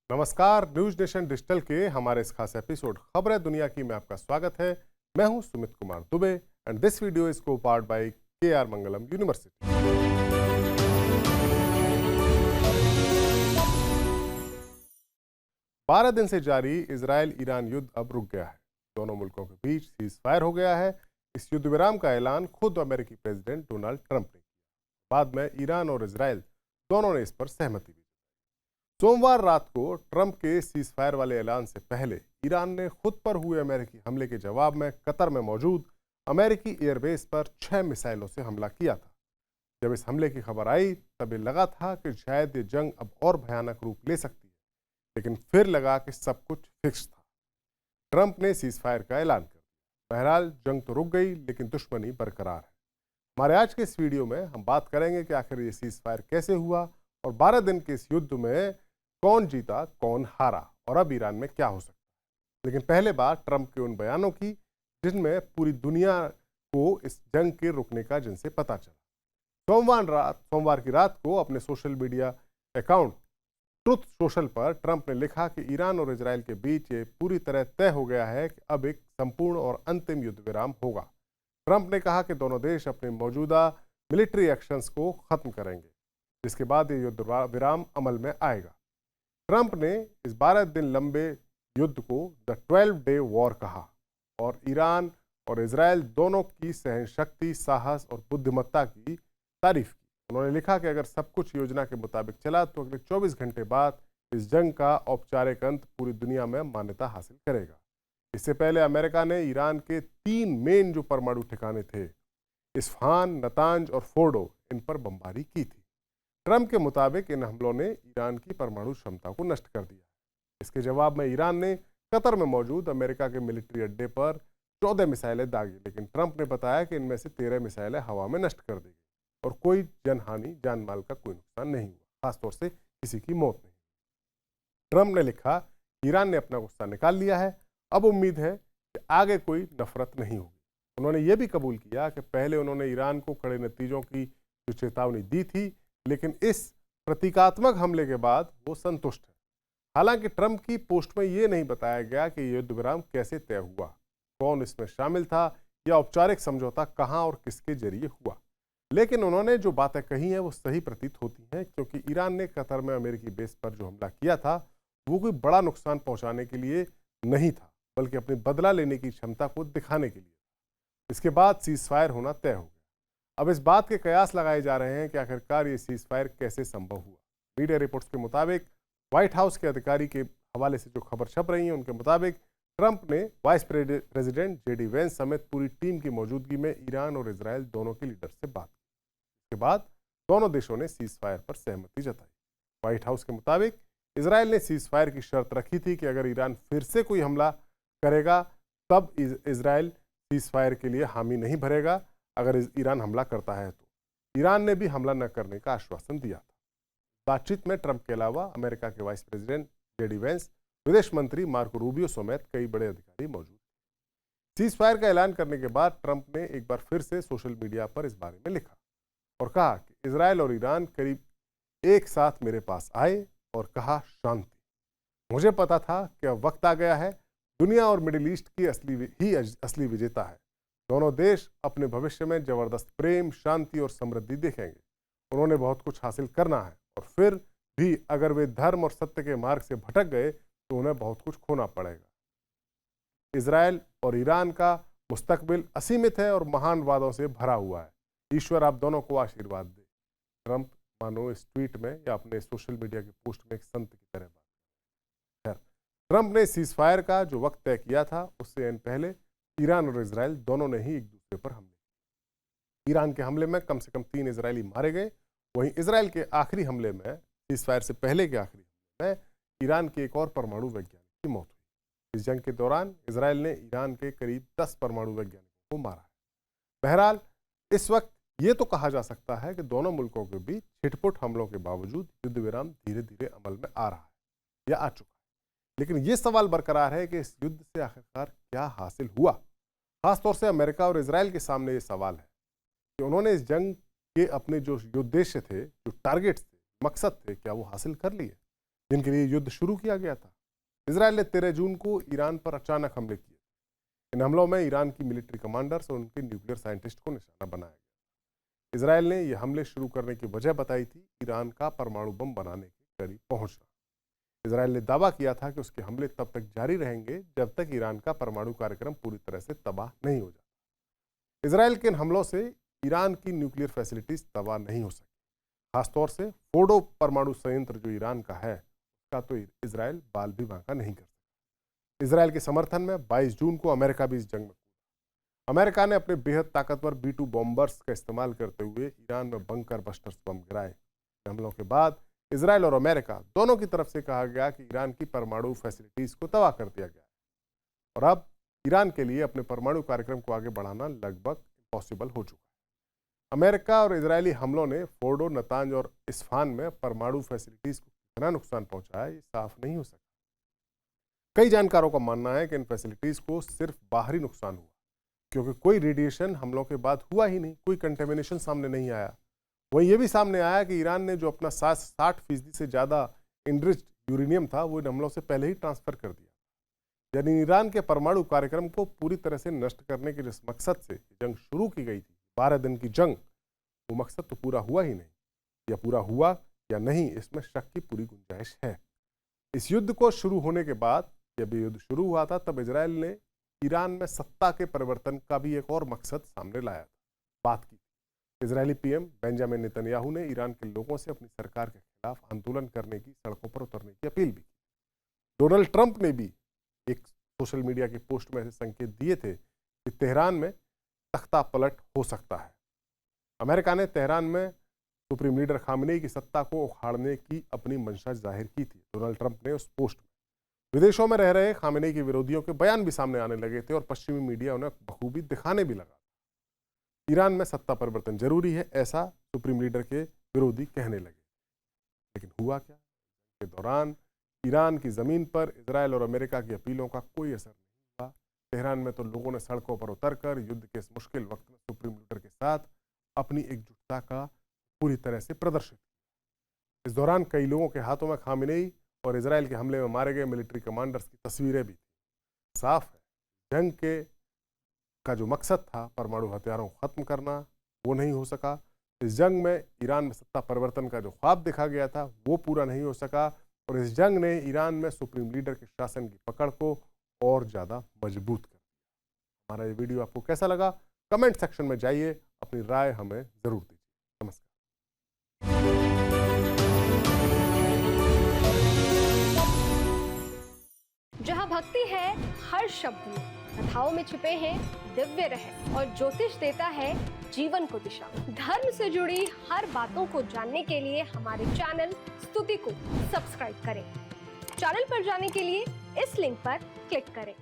नमस्कार, news nation digital के हमारे इस खास एपिसोड खबरें दुनिया की में आपका स्वागत है। मैं हूं Sumit Kumar Dubey and this video is co powered by KR Mangalam university. 12 दिन से जारी इजरायल ईरान युद्ध अब रुक गया है। दोनों मुल्कों के बीच सीज फायर हो गया है। इस युद्ध विराम का ऐलान खुद अमेरिकी प्रेसिडेंट डोनाल्ड ट्रंप ने किया। बाद में ईरान और इजरायल दोनों ने इस पर सहमति दी। सोमवार रात को ट्रंप के सीज फायर वाले ऐलान से पहले ईरान ने खुद पर हुए अमेरिकी हमले के जवाब में कतर में मौजूद अमेरिकी एयरबेस पर 6 मिसाइलों से हमला किया था। जब इस हमले की खबर आई तब ये लगा था कि शायद ये जंग अब और भयानक रूप ले सकती है, लेकिन फिर लगा कि सब कुछ फिक्स था। ट्रंप ने सीज फायर का ऐलान कर दिया। बहरहाल जंग तो रुक गई, लेकिन दुश्मनी बरकरार है। हमारे आज के इस वीडियो में हम बात करेंगे कि आखिर ये सीज फायर कैसे हुआ और 12 दिन के इस युद्ध में कौन जीता कौन हारा और अब ईरान में क्या हो सकता है। लेकिन पहले बात ट्रंप के उन बयानों की जिनमें पूरी दुनिया को इस जंग के रुकने का जिनसे पता चला। सोमवार की रात को अपने social media account truth social पर ट्रंप ने लिखा कि ईरान और इजरायल के बीच ये पूरी तरह तय हो गया है कि अब एक संपूर्ण और अंतिम युद्ध विराम होगा। ट्रंप ने कहा कि दोनों देश अपने मौजूदा मिलिट्री एक्शंस को खत्म करेंगे, जिसके बाद ये युद्ध विराम अमल में आएगा। ट्रंप ने इस 12 दिन लंबे युद्ध को द 12 डे वॉर कहा और ईरान और इजरायल दोनों की सहनशक्ति, साहस और बुद्धिमत्ता की तारीफ की। उन्होंने लिखा कि अगर सब कुछ योजना के मुताबिक चला तो अगले 24 घंटे बाद इस जंग का औपचारिक अंत पूरी दुनिया में मान्यता हासिल करेगा। इससे पहले अमेरिका ने ईरान के 3 मेन जो परमाणु ठिकाने थे, इस्फहान, नतांज और फोर्डो, इन पर बमबारी की थी। ट्रंप के मुताबिक इन हमलों ने ईरान की परमाणु क्षमता को नष्ट कर दिया। इसके जवाब में ईरान ने कतर में मौजूद अमेरिका के मिलिट्री अड्डे पर 14 मिसाइलें दागी, लेकिन ट्रंप ने बताया कि इनमें से 13 मिसाइलें हवा में नष्ट कर दी गई और कोई जनहानि, जान माल का कोई नुकसान नहीं हुआ, खासतौर से किसी की मौत नहीं। ट्रंप ने लिखा, ईरान ने अपना गुस्सा निकाल लिया है, अब उम्मीद है कि आगे कोई नफरत नहीं होगी। उन्होंने ये भी कबूल किया कि पहले उन्होंने ईरान को कड़े नतीजों की जो चेतावनी दी थी, लेकिन इस प्रतीकात्मक हमले के बाद वो संतुष्ट है। हालांकि ट्रंप की पोस्ट में ये नहीं बताया गया कि युद्ध विराम कैसे तय हुआ, कौन इसमें शामिल था या औपचारिक समझौता कहां और किसके जरिए हुआ। लेकिन उन्होंने जो बातें कही हैं वो सही प्रतीत होती हैं, क्योंकि ईरान ने कतर में अमेरिकी बेस पर जो हमला किया था वो कोई बड़ा नुकसान पहुंचाने के लिए नहीं था, बल्कि अपनी बदला लेने की क्षमता को दिखाने के लिए। इसके बाद सीज फायर होना तय हो गया। अब इस बात के कयास लगाए जा रहे हैं कि आखिरकार ये सीज फायर कैसे संभव हुआ। मीडिया रिपोर्ट्स के मुताबिक व्हाइट हाउस के अधिकारी के हवाले से जो खबर छप रही है उनके मुताबिक ट्रंप ने वाइस प्रेसिडेंट JD वेंस समेत पूरी टीम की मौजूदगी में ईरान और इजरायल दोनों के लीडर से बात की। इसके बाद दोनों देशों ने सीज फायर पर सहमति जताई। व्हाइट हाउस के मुताबिक इजरायल ने सीज फायर की शर्त रखी थी कि अगर ईरान फिर से कोई हमला करेगा तब इजरायल सीज फायर के लिए हामी नहीं भरेगा। अगर ईरान हमला करता है तो ईरान ने भी हमला न करने का आश्वासन दिया था। बातचीत में ट्रंप के अलावा अमेरिका के वाइस प्रेसिडेंट JD वेंस, विदेश मंत्री मार्को रूबियो समेत कई बड़े अधिकारी मौजूद थे। सीज फायर का ऐलान करने के बाद ट्रंप ने एक बार फिर से सोशल मीडिया पर इस बारे में लिखा और कहा कि इजरायल और ईरान करीब एक साथ मेरे पास आए और कहा शांति। मुझे पता था कि अब वक्त आ गया है, दुनिया और मिडिल ईस्ट की असली विजेता है। दोनों देश अपने भविष्य में जबरदस्त प्रेम, शांति और समृद्धि देखेंगे। उन्होंने बहुत कुछ हासिल करना है और फिर भी अगर वे धर्म और सत्य के मार्ग से भटक गए तो उन्हें बहुत कुछ खोना पड़ेगा। इजरायल और ईरान का मुस्तकबिल असीमित है और महान वादों से भरा हुआ है। ईश्वर आप दोनों को आशीर्वाद दे। ट्रंप मानो इस ट्वीट में या अपने सोशल मीडिया की पोस्ट में एक संत की तरह बात। ट्रंप ने सीज फायर का जो वक्त तय किया था उससे पहले ईरान और इजरायल दोनों ने ही एक दूसरे पर हमले किए। ईरान के हमले में कम से कम 3 इजरायली मारे गए। वहीं इजरायल के आखिरी हमले में, सीज फायर से पहले के आखिरी हमले में, ईरान के एक और परमाणु वैज्ञानिक की मौत हुई। इस जंग के दौरान इजरायल ने ईरान के करीब 10 परमाणु वैज्ञानिकों को मारा है। बहरहाल इस वक्त ये तो कहा जा सकता है कि दोनों मुल्कों के बीच छिटपुट हमलों के बावजूद युद्ध विराम धीरे धीरे अमल में आ रहा है या आ चुका है। लेकिन ये सवाल बरकरार है कि इस युद्ध से आखिरकार क्या हासिल हुआ। खासतौर से अमेरिका और इजरायल के सामने ये सवाल है कि उन्होंने इस जंग के अपने जो उद्देश्य थे, जो टारगेट्स थे, मकसद थे, क्या वो हासिल कर लिए। जिनके लिए युद्ध शुरू किया गया था। इसराइल ने 13 जून को ईरान पर अचानक हमले किए। इन हमलों में ईरान की मिलिट्री कमांडर्स और उनके न्यूक्लियर साइंटिस्ट को निशाना बनाया गया। इसराइल ने यह हमले शुरू करने की वजह बताई थी ईरान का परमाणु बम बनाने के करीब पहुंचना। इसराइल ने दावा किया था कि उसके हमले तब तक जारी रहेंगे जब तक ईरान का परमाणु कार्यक्रम पूरी तरह से तबाह नहीं हो जाता। इसराइल के इन हमलों से ईरान की न्यूक्लियर फैसिलिटीज तबाह नहीं हो सकी। खासतौर से फोर्डो परमाणु संयंत्र जो ईरान का है, उसका तो इसराइल बाल भी बांका नहीं कर सकता। इसराइल के समर्थन में 22 जून को अमेरिका भी इस जंग में कूदा। अमेरिका ने अपने बेहद ताकतवर B-2 बॉम्बर्स का इस्तेमाल करते हुए ईरान में बंकर बस्टर्स बम गिराए। हमलों के बाद इसराइल और अमेरिका दोनों की तरफ से कहा गया कि ईरान की परमाणु फैसिलिटीज को तबाह कर दिया गया है और अब ईरान के लिए अपने परमाणु कार्यक्रम को आगे बढ़ाना लगभग इम्पॉसिबल हो चुका है। अमेरिका और इजरायली हमलों ने फोर्डो, नतांज और इस्फहान में परमाणु फैसिलिटीज को कितना नुकसान पहुंचाया, ये साफ नहीं हो सका। कई जानकारों का मानना है कि इन फैसिलिटीज को सिर्फ बाहरी नुकसान हुआ, क्योंकि कोई रेडिएशन हमलों के बाद हुआ ही नहीं, कोई कंटेमिनेशन सामने नहीं आया। वहीं यह भी सामने आया कि ईरान ने जो अपना 60% से ज़्यादा इनरिच्ड यूरेनियम था वो इन हमलों से पहले ही ट्रांसफर कर दिया। यानी ईरान के परमाणु कार्यक्रम को पूरी तरह से नष्ट करने के जिस मकसद से जंग शुरू की गई थी, 12 दिन की जंग, वो मकसद तो पूरा हुआ ही नहीं। या पूरा हुआ या नहीं, इसमें शक की पूरी गुंजाइश है। इस युद्ध को शुरू होने के बाद, जब ये युद्ध शुरू हुआ था, तब इसराइल ने ईरान में सत्ता के परिवर्तन का भी एक और मकसद सामने लाया था, बात की। इजरायली पीएम बेंजामिन नेतन्याहू ने ईरान के लोगों से अपनी सरकार के खिलाफ आंदोलन करने की, सड़कों पर उतरने की अपील भी की। डोनाल्ड ट्रंप ने भी एक सोशल मीडिया की पोस्ट में ऐसे संकेत दिए थे कि तेहरान में तख्ता पलट हो सकता है। अमेरिका ने तेहरान में सुप्रीम लीडर खामेनेई की सत्ता को उखाड़ने की अपनी मंशा जाहिर की थी। डोनाल्ड ट्रंप ने उस पोस्ट में विदेशों में रह रहे खामेनेई के विरोधियों के बयान भी सामने आने लगे थे और पश्चिमी मीडिया उन्हें बखूबी दिखाने भी लगा। ईरान में सत्ता परिवर्तन जरूरी है, ऐसा सुप्रीम लीडर के विरोधी कहने लगे। लेकिन हुआ क्या? के दौरान ईरान की जमीन पर इजराइल और अमेरिका की अपीलों का कोई असर नहीं हुआ। तेहरान में तो लोगों ने सड़कों पर उतरकर युद्ध के इस मुश्किल वक्त में सुप्रीम लीडर के साथ अपनी एकजुटता का पूरी तरह से प्रदर्शित किया। इस दौरान कई लोगों के हाथों में खामेनेई और इजराइल के हमले में मारे गए मिलिट्री कमांडर्स की तस्वीरें भी थी। साफ है, जंग के का जो मकसद था परमाणु हथियारों को खत्म करना, वो नहीं हो सका। इस जंग में ईरान में सत्ता परिवर्तन का जो ख्वाब देखा गया था वो पूरा नहीं हो सका और इस जंग ने ईरान में सुप्रीम लीडर के शासन की पकड़ को और ज़्यादा मजबूत कर दिया। हमारा ये वीडियो आपको कैसा लगा? कमेंट सेक्शन में जाइए, अपनी राय हमें ज़रूर दीजिए। नमस्कार। जहाँ भक्ति है हर शब्द में, कथाओं में छिपे हैं दिव्य रहस्य और ज्योतिष देता है जीवन को दिशा। धर्म से जुड़ी हर बातों को जानने के लिए हमारे चैनल स्तुति को सब्सक्राइब करें। चैनल पर जाने के लिए इस लिंक पर क्लिक करें।